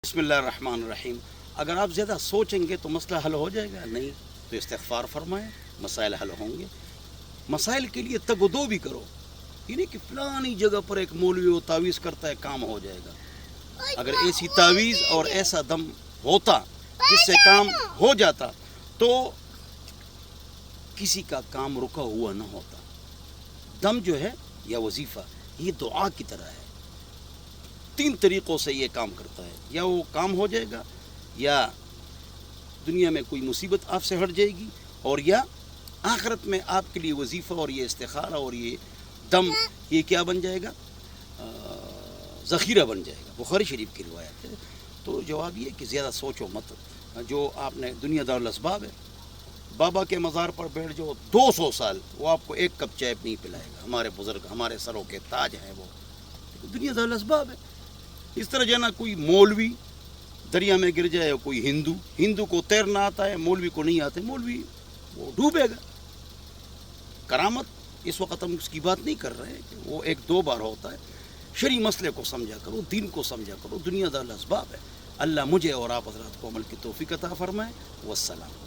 بسم اللہ الرحمن الرحیم. اگر آپ زیادہ سوچیں گے تو مسئلہ حل ہو جائے گا؟ نہیں. تو استغفار فرمائیں، مسائل حل ہوں گے. مسائل کے لیے تگ و دو بھی کرو. یہ نہیں کہ فلانی جگہ پر ایک مولوی وہ تعویذ کرتا ہے کام ہو جائے گا. اگر ایسی تعویذ اور ایسا دم ہوتا جس سے کام ہو جاتا تو کسی کا کام رکا ہوا نہ ہوتا. دم جو ہے یا وظیفہ یہ دعا کی طرح ہے. 3 طریقوں سے یہ کام کرتا ہے. یا وہ کام ہو جائے گا، یا دنیا میں کوئی مصیبت آپ سے ہٹ جائے گی، اور یا آخرت میں آپ کے لیے وظیفہ اور یہ استخارہ اور یہ دم یہ کیا بن جائے گا؟ ذخیرہ بن جائے گا. بخاری شریف کی روایت ہے. تو جواب یہ کہ زیادہ سوچو مت. جو آپ نے دنیا دار الاسباب ہے، بابا کے مزار پر بیٹھ جاؤ 200 سال، وہ آپ کو 1 کپ چائے نہیں پلائے گا. ہمارے بزرگ ہمارے سروں کے تاج ہیں، وہ دنیا دار الاسباب ہے. اس طرح جو نا کوئی مولوی دریا میں گر جائے، کوئی ہندو کو تیرنا آتا ہے، مولوی کو نہیں آتے، مولوی وہ ڈوبے گا. کرامت اس وقت ہم اس کی بات نہیں کر رہے ہیں کہ وہ 1-2 بار ہوتا ہے. شرعی مسئلے کو سمجھا کرو، دین کو سمجھا کرو. دنیا دار الاسباب ہے. اللہ مجھے اور آپ حضرات کو عمل کی توفیق عطا فرمائے. والسلام.